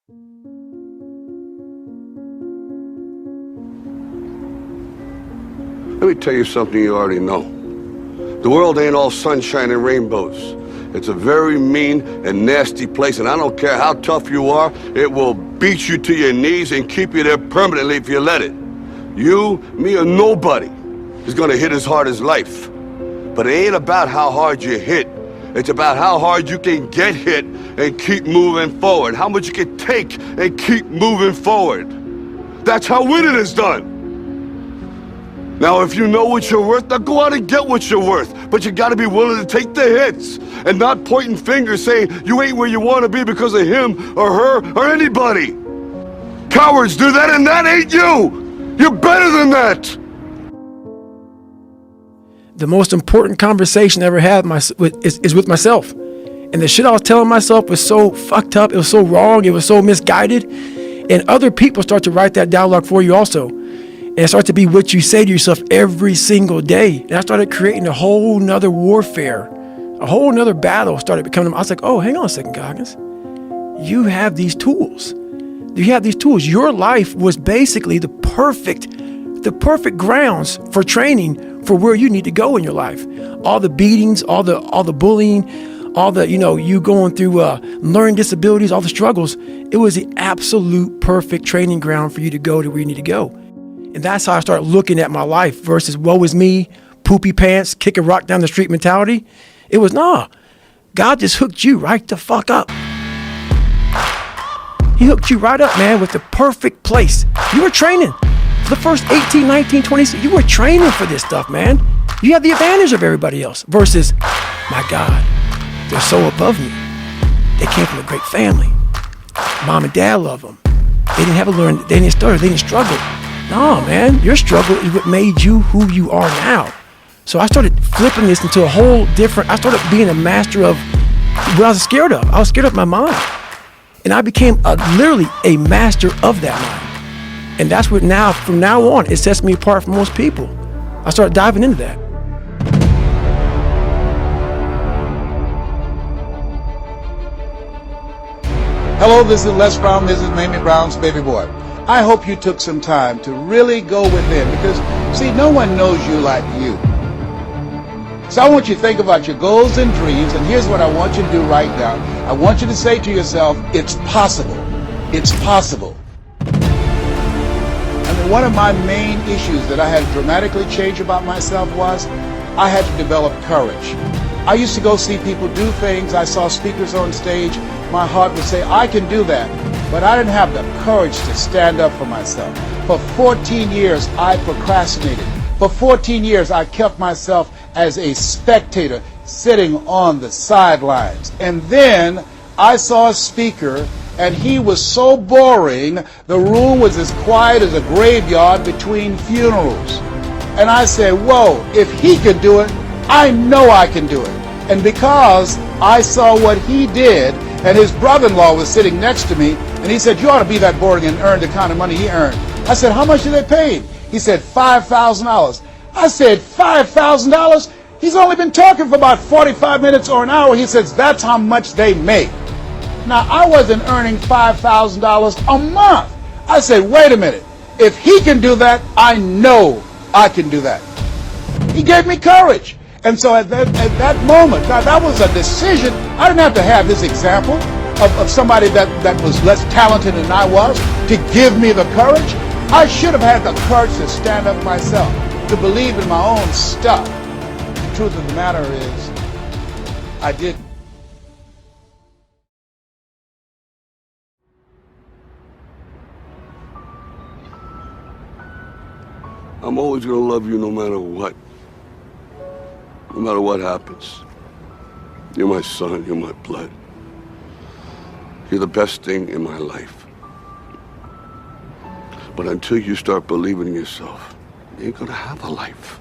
Let me tell you something you already know. The world ain't all sunshine and rainbows. It's a very mean and nasty place, and I don't care how tough you are, it will beat you to your knees and keep you there permanently if you let it. You, me, or nobody is gonna hit as hard as life. But it ain't about how hard you hit. It's about how hard you can get hit and keep moving forward. How much you can take and keep moving forward. That's how winning is done. Now, if you know what you're worth, now go out and get what you're worth. But you gotta be willing to take the hits and not pointing fingers saying you ain't where you wanna be because of him or her or anybody. Cowards do that, and that ain't you. You're better than that. The most important conversation I ever had is with myself. And the shit I was telling myself was so fucked up, it was so wrong, it was so misguided. And other people start to write that dialogue for you also. And it starts to be what you say to yourself every single day. And I started creating a whole nother warfare, a whole nother battle started becoming. I was like, oh, hang on a second, Goggins. You have these tools. You have these tools. Your life was basically the perfect grounds for training for where you need to go in your life. All the beatings, all the bullying, all the, you going through learning disabilities, all the struggles. It was the absolute perfect training ground for you to go to where you need to go. And that's how I started looking at my life versus woe is me, poopy pants, kick a rock down the street mentality. It was, nah, God just hooked you right the fuck up. He hooked you right up, man, with the perfect place. You were training. For the first 18, 19, 20, you were training for this stuff, man. You have the advantage of everybody else versus, my God, they're so above me. They came from a great family. Mom and dad love them. They didn't have to learn, they didn't stutter, they didn't struggle. No, man, your struggle is what made you who you are now. So I started flipping this into a whole different, I started being a master of what I was scared of. I was scared of my mind. And I became literally a master of that mind. And that's what now, from now on, it sets me apart from most people. I started diving into that. Hello, this is Les Brown, Mrs. Mamie Brown's baby boy. I hope you took some time to really go within because, see, no one knows you like you. So I want you to think about your goals and dreams, and here's what I want you to do right now. I want you to say to yourself, it's possible. It's possible. I mean, one of my main issues that I had to dramatically change about myself was I had to develop courage. I used to go see people do things. I saw speakers on stage. My heart would say, I can do that. But I didn't have the courage to stand up for myself. For 14 years, I procrastinated. For 14 years, I kept myself as a spectator sitting on the sidelines. And then I saw a speaker, and he was so boring, the room was as quiet as a graveyard between funerals. And I said, whoa, if he could do it, I know I can do it. And because I saw what he did, and his brother-in-law was sitting next to me, and he said, you ought to be that boring and earn the kind of money he earned. I said, how much do they pay him? He said, $5,000. I said, $5,000? He's only been talking for about 45 minutes or an hour. He says, that's how much they make. Now, I wasn't earning $5,000 a month. I said, wait a minute. If he can do that, I know I can do that. He gave me courage. And so at that moment, now that was a decision. I didn't have to have this example of somebody that was less talented than I was to give me the courage. I should have had the courage to stand up myself, to believe in my own stuff. The truth of the matter is, I didn't. I'm always gonna love you no matter what. No matter what happens. You're my son, you're my blood. You're the best thing in my life. But until you start believing in yourself, you ain't gonna have a life.